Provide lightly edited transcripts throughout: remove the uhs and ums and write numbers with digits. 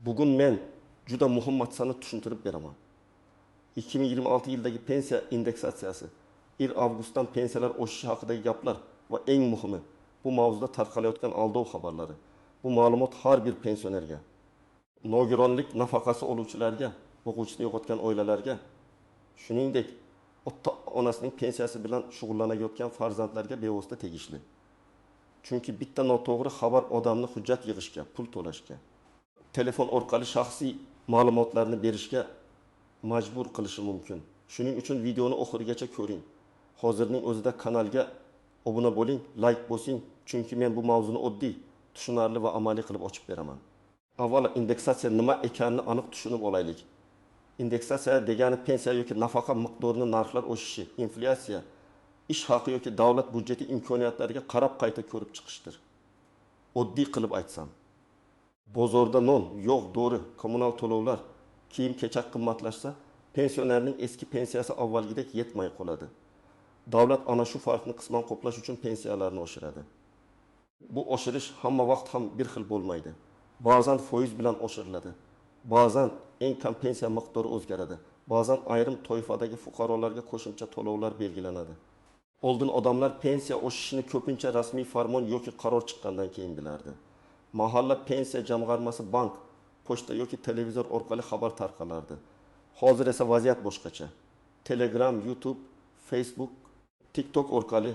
Bugun men juda muhim masalani tushuntirib beraman. 2026 yildagi pensiya indeksatsiyasi, 1 avgustdan pensiyalar o'sishi haqidagi gaplar va eng muhimi, bu mavzuda tarqalayotgan aldov xabarlari. Bu ma'lumot har bir pensionerga, nogironlik nafaqasi oluvchilarga, o'quvchisini yo'qotgan oilalarga, shuningdek, ota-onasining pensiyasi bilan shug'ullanayotgan farzandlarga bevosita tegishli. Chunki bitta noto'g'ri xabar odamni hujjat yig'ishga, pul to'lashga, telefon orqali shaxsiy ma'lumotlarni berishga majbur qilishi mumkin. Shuning uchun videoni oxirigacha ko'ring. Hozirning o'zida kanalga obuna bo'ling, like bosing, chunki men bu mavzuni oddiy, tushunarli va amaliy qilib ochib beraman. Avvalo indeksatsiya nima ekanini aniq tushunib olaylik. Indeksatsiya degani pensiya yoki nafaqa miqdorining narxlar o'sishi, inflyatsiya, ish haqi yoki davlat budjeti imkoniyatlariga qarab qayta ko'rib chiqishdir. Oddiy qilib aytsam, bozorda non, yog', dori, kommunal to'lovlar, kiyim-kechak qimmatlashsa, pensionerning eski pensiyasi avvalgidek yetmay qoladi. Davlat ana shu farqni qisman qoplash uchun pensiyalarni oshiradi. Bu oshirish hamma vaqt ham bir xil bo'lmaydi. Ba'zan foiz bilan oshiriladi. Ba'zan eng kam pensiya miqdori o'zgaradi. Ba'zan ayrim toifadagi fuqarolarga qo'shimcha to'lovlar belgilanadi. Oldin odamlar pensiya oshishini ko'pincha rasmiy farmon yoki qaror chiqqandan keyin bilardi. Mahalla pensiya jamg'armasi bank, pochta yoki televizor orqali xabar tarqalardi. Hozir esa vaziyat boshqacha. Telegram, YouTube, Facebook, TikTok orqali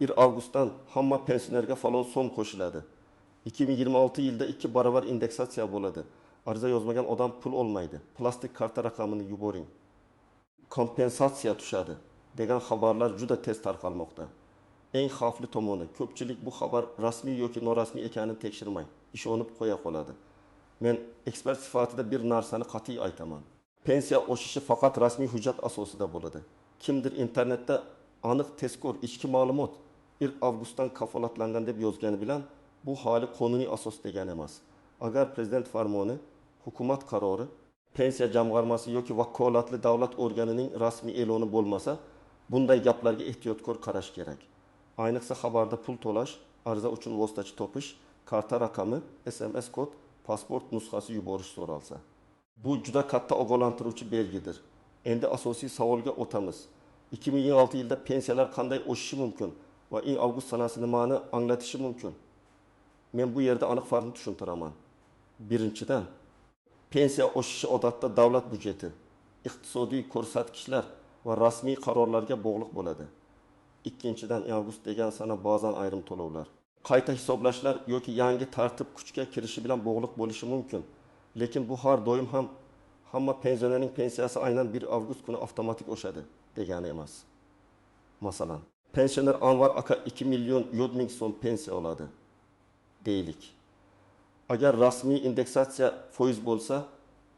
1 avgustdan hamma pensionerga falon so'm qo'shiladi. 2026 yilda 2 barobar indeksatsiya bo'ladi. Ariza yozmagan odam pul olmaydi. Plastik karta raqamini yuboring. Kompensatsiya tushadi degan xabarlar juda tez tarqalmoqda. Eng xavfli tomoni, ko'pchilik bu xabar rasmiy yoki norasmiy ekanini tekshirmay, ishonib qo'ya qoladi. Men ekspert sifatida bir narsani qat'iy aytaman. Pensiya oshishi faqat rasmiy hujjat asosida bo'ladi. Kimdir internetda aniq tezkor ichki ma'lumot 1 avgustdan kafolatlangan deb yozgani bilan bu hali qonuniy asos degani emas. Agar prezident farmoni, hukumat qarori, pensiya jamg'armasi yoki vakolatli davlat organining rasmiy e'loni bo'lmasa, bunday gaplarga ehtiyotkor qarash kerak. Ayniqsa xabarda pul to'lash, ariza uchun vositachi topish, karta raqami, SMS kod, pasport nusxasi yuborish so'ralsa. Bu juda katta ogohlantiruvchi belgidir. Endi asosiy savolga o'tamiz. 2026 yilda pensiyalar qanday o'sishi mumkin va 1 avgust sanasi nimani anglatishi mumkin? Men bu yerda aniq farqni tushuntiraman. Birinchidan, pensiya oshishi odatda davlat budjeti, iqtisodiy ko'rsatkichlar va rasmiy qarorlarga bog'liq bo'ladi. Ikkinchidan, avgust degan sana ba'zan ayrim to'lovlar, qayta hisoblashlar yoki yangi tartib kuchga kirishi bilan bog'liq bo'lishi mumkin. Lekin bu har doim ham hamma pensionerning pensiyasi aynan 1 avgust kuni avtomatik oshadi degani emas. Masalan, pensioner Anvar aka 2 million ming so'm pensiya oladi deylik. Agar rasmiy indeksatsiya foiz bo'lsa,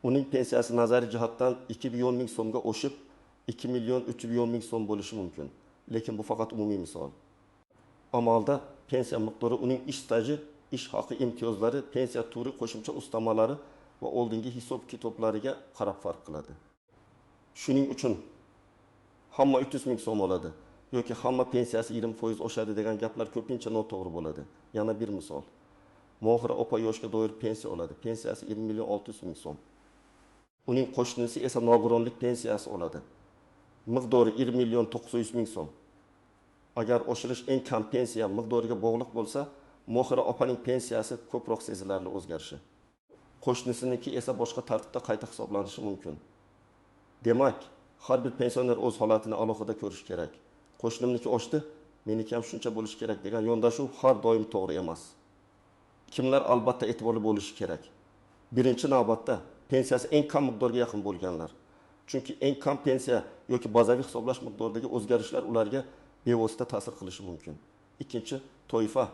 uning pensiyasi nazariy jihatdan 2 ming so'mga oshib 2 ming so'm bo'lishi mumkin. Lekin bu faqat umumiy misol. Amalda pensiya miqdori uning ish staji, ish haqi imtiyozlari, pensiya turi, qo'shimcha ustamalari va oldingi hisob-kitoblariga qarab farq qiladi. Shuning uchun hamma 300 ming so'm oladi yoki hamma pensiyasi 20% oshadi degan gaplar ko'pincha noto'g'ri bo'ladi. Yana bir misol. Mohira opa yoshga doir pensiya oladi. Pensiyasi 20 600 ming so'm. Uning qo'shnisi esa nogironlik pensiyasi oladi. Miqdori 20 900 ming so'm. Agar oshirish eng kam pensiya miqdoriga bog'liq bo'lsa, Mohira opaning pensiyasi ko'proq sezilarli o'zgarishi. Qo'shnisiniki esa boshqa tartibda qayta hisoblanishi mumkin. Demak, har bir pensioner o'z holatini alohida ko'rish kerak. Qo'shnimniki oshdi, meniki ham shuncha bo'lishi kerak degan yondashuv har doim to'g'ri emas. Kimlar albatta e'tiborli bo'lishi kerak? Birinchi navbatda pensiyasi eng kam miqdorga yaqin bo'lganlar. Chunki eng kam pensiya yoki bazaviy hisoblash miqdoridagi o'zgarishlar ularga bevosita ta'sir qilishi mumkin. Ikkinchi toifa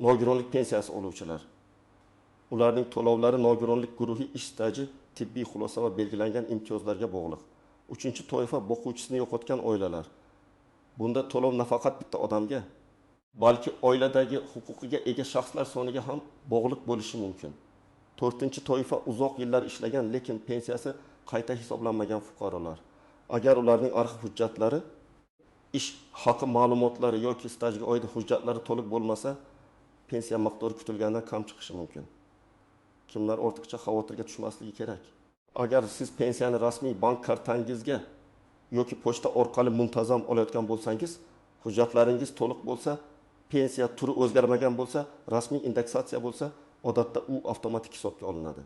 nogironlik pensiyasi oluvchilar. Ularning to'lovlari nogironlik guruhi ish staji, tibbiy xulosa va belgilangan imtiyozlarga bog'liq. Uchinchi toifa boquvchisini yo'qotgan oilalar. Bunda to'lov nafaqat bitta odamga, balki oiladagi huquqiga ega shaxslar soniga ham bog'liq bo'lishi mumkin. To'rtinchi toifa uzoq yillar ishlagan, lekin pensiyasi qayta hisoblanmagan fuqarolar. Agar ularning arxiv hujjatlari, ish haqi ma'lumotlari yoki stajga oid hujjatlari to'liq bo'lmasa, pensiya miqdori kutilgandan kam chiqishi mumkin. Kimlar ortiqcha xavotirga tushmasligi kerak. Agar siz pensiyani rasmiy bank kartangizga yoki pochta orqali muntazam olayotgan bo'lsangiz, hujjatlaringiz to'liq bo'lsa, pensiya turi o'zgarmagan bo'lsa, rasmiy indeksatsiya bo'lsa, odatda u avtomatik hisobga olinadi.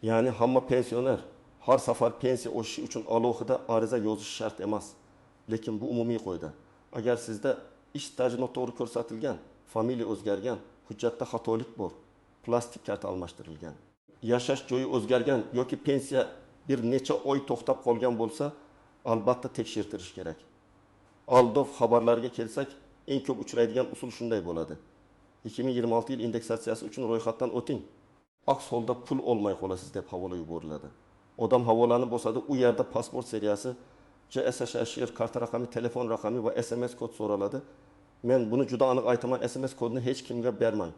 Ya'ni hamma pensioner har safar pensiya oshishi uchun alohida ariza yozish shart emas. Lekin bu umumiy qoida. Agar sizda ish staji noto'g'ri ko'rsatilgan, familiya o'zgargan, hujjatda xatolik bor, plastik karta almashtirilgan, yashash joyi o'zgargan yoki pensiya bir necha oy to'xtab qolgan bo'lsa, albatta tekshirtirish kerak. Aldov xabarlarga kelsak, eng ko'p uchraydigan usul shunday bo'ladi. 2026 yil indeksatsiyasi uchun ro'yxatdan o'ting. Aks holda pul olmay qolasiz deb havola yuboriladi. Odam havolanib bo'lsa-da, u yerda pasport seriyasi, JSHR karta raqami, telefon raqami va SMS kod so'raladi. Men buni juda aniq aytaman, SMS kodini hech kimga bermang.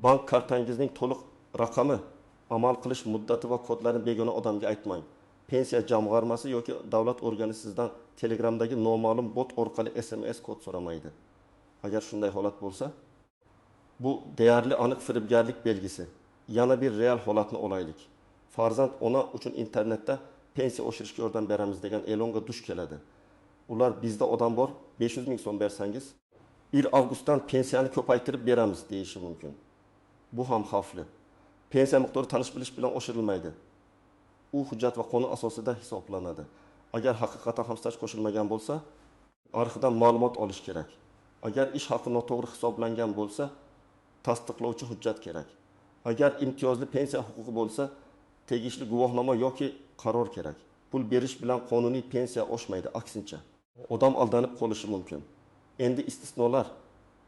Bank kartangizning to'liq raqami, amal qilish muddati va kodlarini begona odamga aytmang. Pensiya jamg'armasi yoki davlat organi sizdan Telegramdagi noma'lum bot orqali SMS kod so'ramaydi. Agar shunday holat bo'lsa, bu deyarli aniq firibgarlik belgisi. Yana bir real holatni olaylik. Farzand ona uchun internetda pensiya oshirishga yordam beramiz degan e'longa duch keladi. Ular bizda odam bor, 500 ming so'm bersangiz 1 avgustdan pensiyani ko'paytirib beramiz deyishi mumkin. Bu ham xavfli. Pensiya miqdori tanish-bilish bilan oshirilmaydi. U hujjat va qonun asosida hisoblanadi. Agar haqiqatan ham staj qo'shilmagan bo'lsa, arxidan ma'lumot olish kerak. Agar ish haqi noto'g'ri hisoblangan bo'lsa, tasdiqlovchi hujjat kerak. Agar imtiyozli pensiya huquqi bo'lsa, tegishli guvohnoma yoki qaror kerak. Pul berish bilan qonuniy pensiya oshmaydi, aksincha. Odam aldanib qolishi mumkin. Endi istisnolar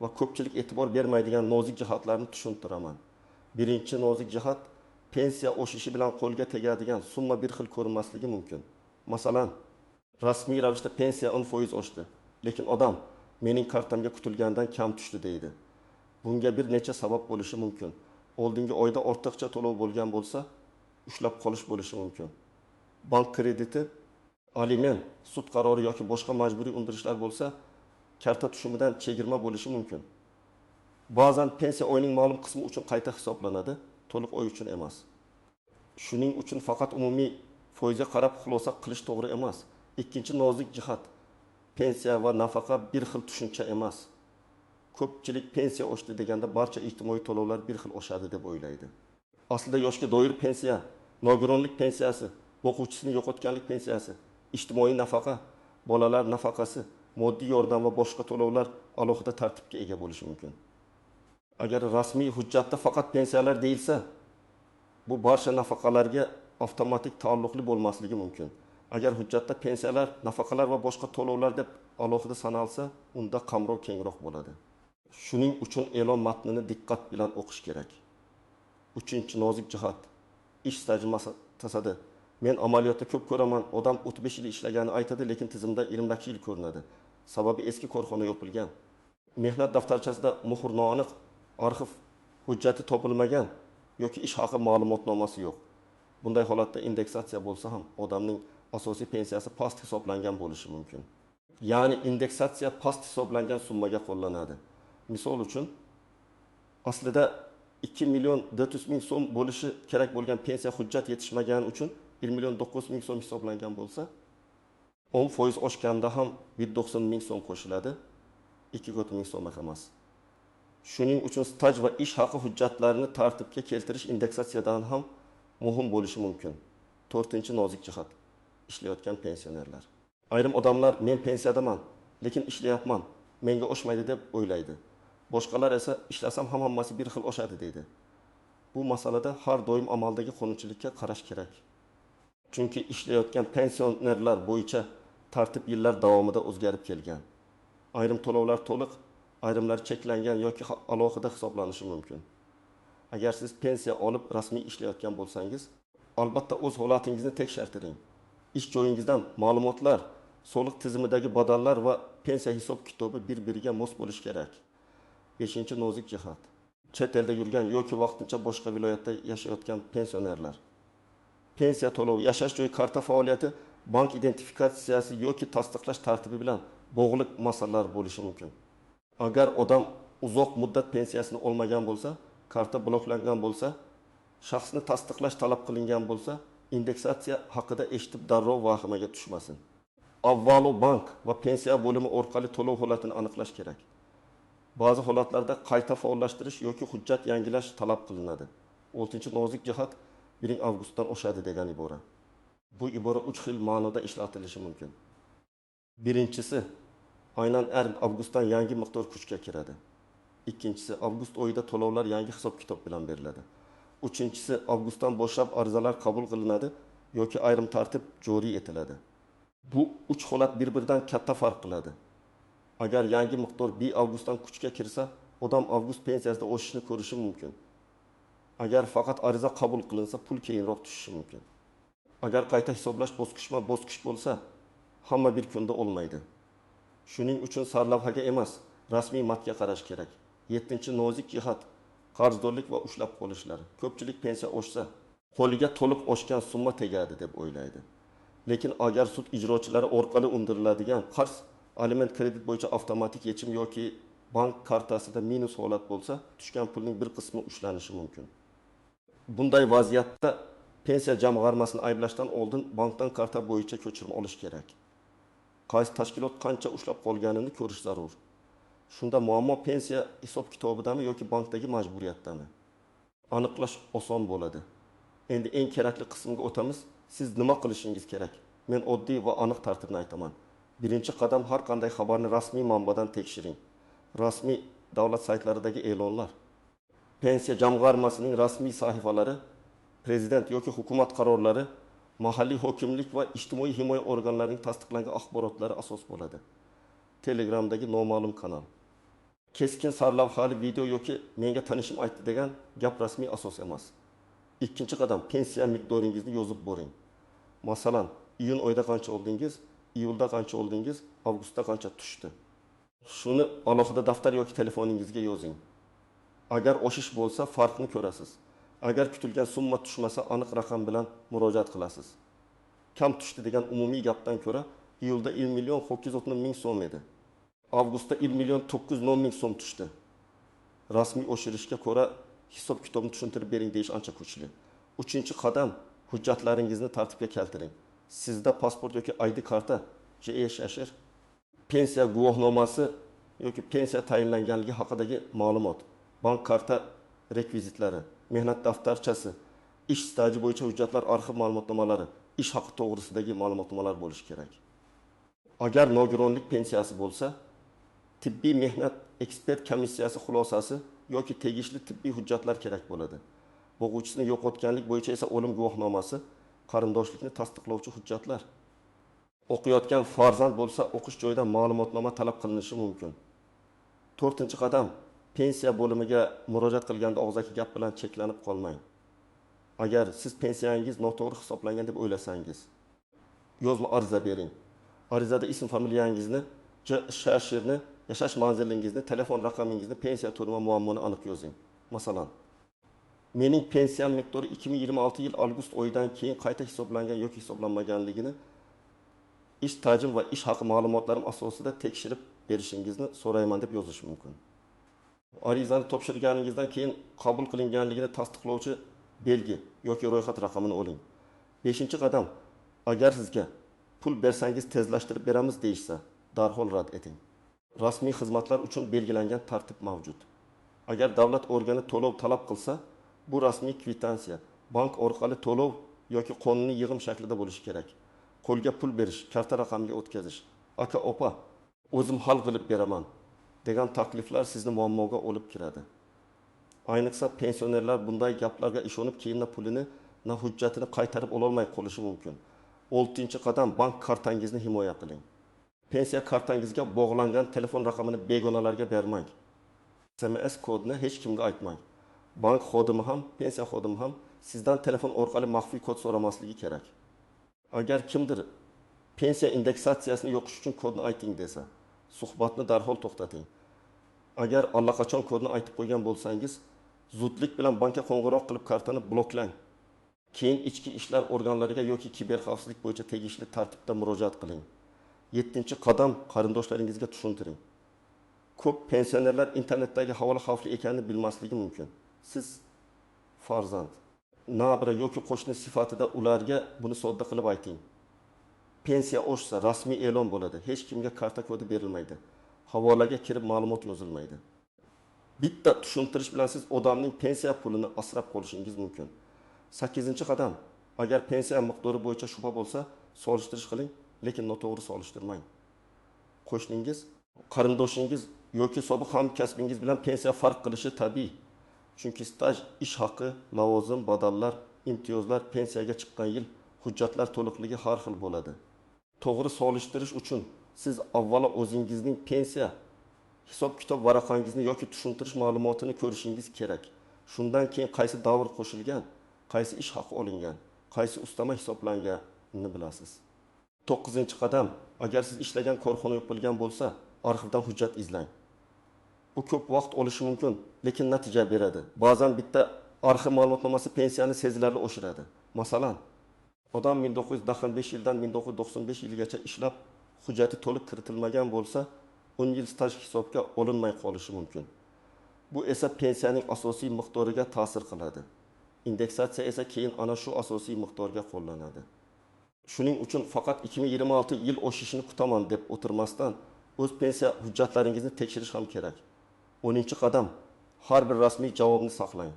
va ko'pchilik e'tibor bermaydigan nozik jihatlarni tushuntiraman. Birinchi nozik jihat, pensiya oshishi bilan qo'lga tegadigan summa bir xil ko'rinmasligi mumkin. Masalan, rasmiy ravishda pensiya 10% oshdi, lekin odam mening kartamga kutilgandan kam tushdi deydi. Bunga bir necha sabab bo'lishi mumkin. Oldingi oyda ortiqcha to'lov bo'lgan bo'lsa, ushlab qolish bo'lishi mumkin. Bank krediti, aliment, sud qarori yoki boshqa majburiy undirishlar bo'lsa, karta tushumidan chegirma bo'lishi mumkin. Ba'zan pensiya oyining ma'lum qismi uchun qayta hisoblanadi, to'liq oy uchun emas. Shuning uchun faqat umumiy foizga qarab xulosa qilish to'g'ri emas. Ikkinchi nozik jihat, pensiya va nafaqa bir xil tushuncha emas. Ko'pchilik pensiya oshdi deganda barcha ijtimoiy to'lovlar bir xil oshadi deb o'ylaydi. Aslida yoshga doir pensiya, nogironlik pensiyasi, o'quvchisini yo'qotganlik pensiyasi, ijtimoiy nafaqa, bolalar nafaqasi, moddiy yordam va boshqa to'lovlar alohida tartibga ega bo'lishi mumkin. Agar rasmiy hujjatda faqat pensiyalar deyilsa, bu barcha nafaqalarga avtomatik taalluqli bo'lmasligi mumkin. Agar hujjatda pensiyalar, nafaqalar va boshqa to'lovlar deb alohida sanalsa, unda qamrov kengroq bo'ladi. Shuning uchun e'lon matnini diqqat bilan o'qish kerak. Uchinchi nozik jihat, ish staji masalasida. Men amaliyotda ko'p ko'raman, odam 35 yil ishlagani aytadi, lekin tizimda 22 yil ko'rinadi. Sababi eski korxona yopilgan. Mehnat daftarchasida muhr noaniq, arxiv hujjati topilmagan yoki ish haqi ma'lumotnomasi yo'q. Bunday holatda indeksatsiya bo'lsa ham odamning asosiy pensiyasi past hisoblangan bo'lishi mumkin. Ya'ni indeksatsiya past hisoblangan summaga qo'llanadi. Misol uchun, aslida 2 million 400 ming so'm bo'lishi kerak bo'lgan pensiya hujjat yetishmagani uchun 1 million 900 ming so'm hisoblangan bo'lsa, 10% oshganda ham 190 ming so'm qo'shiladi, 2 ming so'm emas. Shuning uchun staj va ish haqi hujjatlarini tartibga keltirish indeksatsiyadan ham muhim bo'lishi mumkin. 4-chi nozik jihat, ishlayotgan pensionerlar. Ayrim odamlar men pensiyadaman, lekin ishlayapman, menga oshmaydi deb o'ylaydi. Boshqalar esa ishlasam ham hammasi bir xil oshadi deydi. Bu masalada har doim amaldagi qonunchilikka qarash kerak. Chunki ishlayotgan pensionerlar bo'yicha tartib yillar davomida o'zgarib kelgan. Ayrim to'lovlar to'liq, ayrimlar cheklangan yoki alohida hisoblanishi mumkin. Agar siz pensiya olib rasmiy ishlayotgan bo'lsangiz, albatta o'z holatingizni tekshirtiring. Ish joyingizdan ma'lumotlar, soliq tizimidagi badallar va pensiya hisob kitobi bir-biriga mos bo'lishi kerak. 5-chi nozik jihat. Chet elda yurgan yoki vaqtincha boshqa viloyatda yashayotgan pensionerlar. Pensiya to'lovi, yashash joyi karta faoliyati, bank identifikatsiyasi yoki tasdiqlash tartibi bilan bog'liq masalalar bo'lishi mumkin. Agar odam uzoq muddat pensiyasini olmagan bo'lsa, karta bloklangan bo'lsa, shaxsni tasdiqlash talab qilingan bo'lsa, indeksatsiya haqida eshitib darrov vahimaga tushmasin. Avvalo bank va pensiya bo'limi orqali to'lov holatini aniqlash kerak. Ba'zi holatlarda qayta faollashtirish yoki hujjat yangilash talab qilinadi. 6-nozik jihat 1 avgustdan oshadi degan ibora. Bu ibora 3 xil ma'noda ishlatilishi mumkin. Birinchisi, aynan avgustdan yangi miqdor kuchga kiradi. Ikkinchisi, avgust oyida to'lovlar yangi hisob-kitob bilan beriladi. Uchinchisi, avgustdan boshlab arizalar qabul qilinadi yoki ayrim tartib joriy etiladi. Bu 3 holat bir-biridan katta farq qiladi. Agar yangi miqdor 1 avgustdan kuchga kirsa, odam avgust pensiyasida oshishni ko'rishi mumkin. Agar faqat ariza qabul qilinsa, pul keyinroq tushishi mumkin. Agar qayta hisoblash bosqichma-bosqich bo'lsa, hamma bir kunda olmaydi. Shuning uchun sarlavhaga emas, rasmiy matga qarash kerak. 7-nozik jihat qarzdorlik va ushlab qolishlar. Ko'pchilik pensiya oshsa, qo'liga to'liq oshgan summa tegadi deb o'ylaydi. Lekin agar sud ijrochilari orqali undiriladigan qarz, aliment kredit bo'yicha avtomatik yechim yoki bank kartasida minus holat bo'lsa, tushgan pulning bir qismi ushlanishi mumkin. Bunday vaziyatda pensiya jamg'armasini ayblashdan oldin bankdan karta bo'yicha ko'chirma olish kerak. Qaysi tashkilot qancha ushlab qolganini ko'rish zarur. Shunda muammo pensiya hisob-kitobidami yoki bankdagi majburiyatdami? Aniqlash oson bo'ladi. Endi eng kerakli qismga o'tamiz. Siz nima qilishingiz kerak? Men oddiy va aniq tartibni aytaman. Birinchi qadam, har qanday xabarni rasmiy manbadan tekshiring. Rasmiy davlat saytlaridagi e'lonlar, pensiya jamg'armasining rasmiy sahifalari, prezident yoki hukumat qarorlari, mahalliy hokimlik va ijtimoiy himoya organlarining tasdiqlangan axborotlari asos bo'ladi. Telegramdagi noma'lum kanal. Keskin sarlavhali video yoki menga tanishim aytdi degan gap rasmiy asos emas. Ikkinchi qadam, pensiya miqdoringizni yozib boring. Masalan, iyun oyida qancha oldingiz, iyulda qancha oldingiz, avgustda qancha tushdi. Shuni alohida daftar yoki telefoningizga yozing. Agar oshish bo'lsa, farqni ko'rasiz. Agar kutilgan summa tushmasa, aniq raqam bilan murojaat qilasiz. Kam tushdi degan umumiy gapdan ko'ra, iyulda 1.690.000 so'm edi. Avgustda 1.910.000 so'm tushdi. Rasmiy oshirishga ko'ra hisob-kitobni tushuntirib bering deyish ancha kuchli. 3-qadam, hujjatlaringizni tartibga keltiring. Sizda pasport yoki ID karta, JSHR, pensiya guvohnomasi yoki pensiya tayinlanganligi haqidagi ma'lumot, bank karta rekvizitlari, mehnat daftarchasi, ish staji bo'yicha hujjatlar, arxiv ma'lumotnomalari, ish haqi to'g'risidagi ma'lumotnomalar bo'lishi kerak. Agar nogironlik pensiyasi bo'lsa, tibbiy mehnat ekspert komissiyasi xulosasi yoki tegishli tibbiy hujjatlar kerak bo'ladi. Bo'g'uvchisini yo'qotganlik bo'yicha esa o'lim guvohnomasi, qarindoshlikni tasdiqlovchi hujjatlar. O'qiyotgan farzand bo'lsa, o'qish joyida ma'lumotnoma talab qilinishi mumkin. 4-qadam, pensiya bo'limiga murojaat qilganda og'zaki gap bilan cheklanib qolmang. Agar siz pensiyangiz noto'g'ri hisoblangan deb o'ylasangiz, yozma ariza bering. Arizada ism familiyangizni, JSHRni, yashash manzilingizni, telefon raqamingizni, pensiya turi va muammoni aniq yozing. Masalan, mening pensiyam miqdori 2026 yil avgust oyidan keyin qayta hisoblangan yoki hisoblanmaganligini ish stajim va ish haqi ma'lumotlarim asosida tekshirib berishingizni so'rayman deb yozish mumkin. Arizani topshirganingizdan keyin qabul qilinganligini tasdiqlovchi belgi yoki ro'yxat raqamini oling. 5-qadam, agar sizga pul bersangiz tezlashtirib beramiz deyishsa, darhol rad eting. Rasmiy xizmatlar uchun belgilangan tartib mavjud. Agar davlat organi to'lov talab qilsa, bu rasmiy kvitansiya, bank orqali to'lov yoki qonuniy yig'im shaklida bo'lishi kerak. Qo'lga pul berish, karta raqamiga o'tkazish, aka opa, o'zim hal qilib beraman degan takliflar sizni muammoga olib kiradi. Ayniqsa pensionerlar bunday gaplarga ishonib keyinda pulini na hujjatini qaytarib ololmay qolishi mumkin. 6-qadam, bank kartangizni himoya qiling. Pensiya kartangizga bog'langan telefon raqamini begonalarga bermang. SMS kodini hech kimga aytmang. Bank xodimi ham, pensiya xodimi ham sizdan telefon orqali maxfiy kod so'ramasligi kerak. Agar kimdir pensiya indeksatsiyasini yoqish uchun kodni ayting desa, suhbatni darhol to'xtating. Agar allaqachon kodni aytib qo'ygan bo'lsangiz, zudlik bilan bankka qo'ng'iroq qilib kartani bloklang. Keyin ichki ishlar organlariga yoki kiberxavfsizlik bo'yicha tegishli tartibda murojaat qiling. 7-qadam, qarindoshlaringizga tushuntiring. Ko'p pensionerlar internetdagi havola xavfli ekanini bilmasligi mumkin. Siz farzand, nabira yoki qo'shni sifatida ularga buni sodda qilib ayting. Pensiya oshsa rasmiy e'lon bo'ladi. Hech kimga karta kodi berilmaydi. Havolaga kirib ma'lumot yozilmaydi. Bitta tushuntirish bilan siz odamning pensiya pulini asrab qolishingiz mumkin. 8-qadam, agar pensiya miqdori bo'yicha shubha bo'lsa, solishtirish qiling, lekin noto'g'ri solishtirmang. Qo'shningiz, qarindoshingiz yoki sobiq hamkasbingiz bilan pensiya farq qilishi tabiiy. Chunki staj, ish haqi, lavozim, badallar, imtiyozlar, pensiyaga chiqqan yil, hujjatlar to'liqligi har xil bo'ladi. To'g'ri solishtirish uchun siz avvalo o'zingizning pensiya hisob-kitob varaqangizni yoki tushuntirish ma'lumotini ko'rishingiz kerak. Shundan keyin qaysi davr qo'shilgan, qaysi ish haqi olingan, qaysi ustama hisoblanganini bilasiz. 9-qadam, agar siz ishlagan korxona yopilgan bo'lsa, arxivdan hujjat izlang. Bu ko'p vaqt olishi mumkin, lekin natija beradi. Ba'zan bitta arxiv ma'lumotnomasi pensiyani sezilarli oshiradi. Masalan, odam 1995 yildan 1995 yilgacha ishlab, hujjati to'liq kiritilmagan bo'lsa, 10 yil staj hisobga olinmay qolishi mumkin. Bu esa pensiyaning asosiy miqdoriga ta'sir qiladi. Indeksatsiya esa keyin ana shu asosiy miqdorga qo'llanadi. Shuning uchun faqat 2026 yil oshishini kutaman deb o'tirmasdan, o'z pensiya hujjatlaringizni tekshirish ham kerak. 10-qadam, har bir rasmiy javobni saqlang.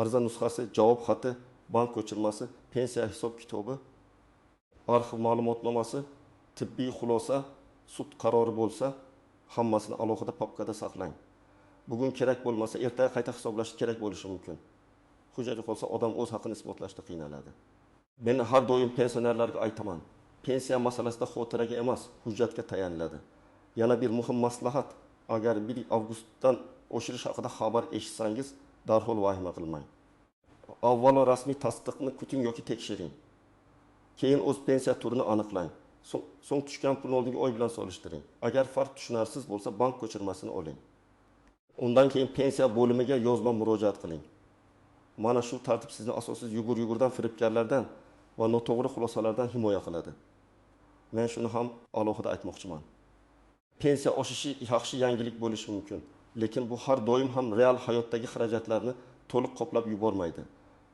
Ariza nusxasi, javob xati, bank ko'chirmasi, pensiya hisob-kitobi, arxiv ma'lumotnomasi, tibbiy xulosa, sud qarori bo'lsa, hammasini alohida papkada saqlang. Bugun kerak bo'lmasa, ertaga qayta hisoblash kerak bo'lishi mumkin. Hujjat qolsa, odam o'z haqini isbotlashda qiynaladi. Men har doim pensionerlarga aytaman, pensiya masalasida xotiraga emas, hujjatga tayaniladi. Yana bir muhim maslahat, agar 1 avgustdan oshirish haqida xabar eshitsangiz, darhol vahima qilmang. Avvalo rasmiy tasdiqni kuting yoki tekshiring. Keyin o'z pensiya turini aniqlang. So'ng tushgan pulni oldingi oy bilan solishtiring. Agar farq tushunarsiz bo'lsa, bank ko'chirmasini oling. Undan keyin pensiya bo'limiga yozma murojaat qiling. Mana shu tartib sizni asossiz yugur-yugurdan, firibgarlardan va noto'g'ri xulosalardan himoya qiladi. Men shuni ham alohida aytmoqchiman. Pensiya oshishi yaxshi yangilik bo'lishi mumkin, lekin bu har doim ham real hayotdagi xarajatlarni to'liq qoplab yubormaydi.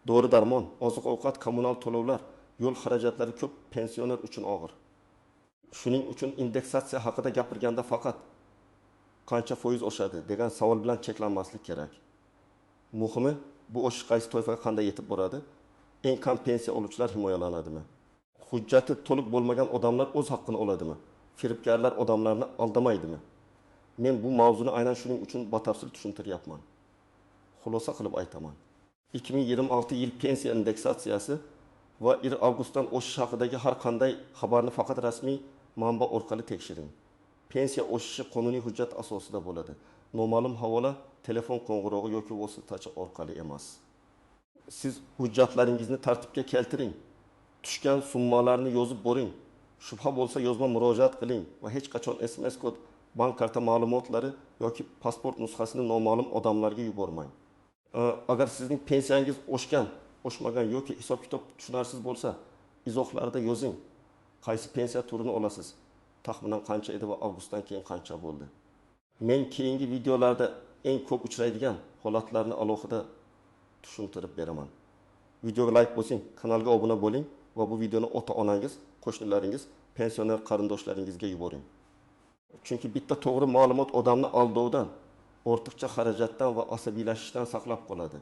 Dori-darmon, oziq-ovqat, kommunal to'lovlar, yo'l xarajatlari ko'p pensioner uchun og'ir. Shuning uchun indeksatsiya haqida gapirganda faqat qancha foiz oshadi degan savol bilan cheklanmaslik kerak. Muhimi, bu oshish qaysi toifaga qanday yetib boradi? Eng kam pensiya oluvchilar himoyalanadimi? Hujjati to'liq bo'lmagan odamlar o'z haqqini oladimi? Firibgarlar odamlarni aldamaydimi? Men bu mavzuni aynan shuning uchun batafsil tushuntiryapman. Xulosa qilib aytaman. 2026 yil pensiya indeksatsiyasi va 1 avgustdan oshish haqidagi har qanday xabarni faqat rasmiy manba orqali tekshiring. Pensiya oshishi qonuniy hujjat asosida bo'ladi. Noma'lum havola, telefon qo'ng'irog'i yoki vositachi orqali emas. Siz hujjatlaringizni tartibga keltiring. Tushgan summalarni yozib boring. Shubha bo'lsa yozma murojaat qiling va hech qachon SMS kod, bank karta ma'lumotlari yoki pasport nusxasini noma'lum odamlarga yubormang. Agar sizning pensiyangiz oshgan, oshmagan yoki hisob-kitob tushunarsiz bo'lsa, izohlarda yozing. Qaysi pensiya turini olasiz? Taxminan qancha edi va avgustdan keyin qancha bo'ldi? Men keyingi videolarda eng ko'p uchraydigan holatlarni alohida tushuntirib beraman. Videoga like bosing, kanalga obuna bo'ling va bu videoni ota-onangiz, qo'shnilaringiz, pensioner qarindoshlaringizga yuboring. Chunki bitta to'g'ri ma'lumot odamni aldovdan, ortiqcha xarajatdan va asabiylashishdan saqlab qoladi.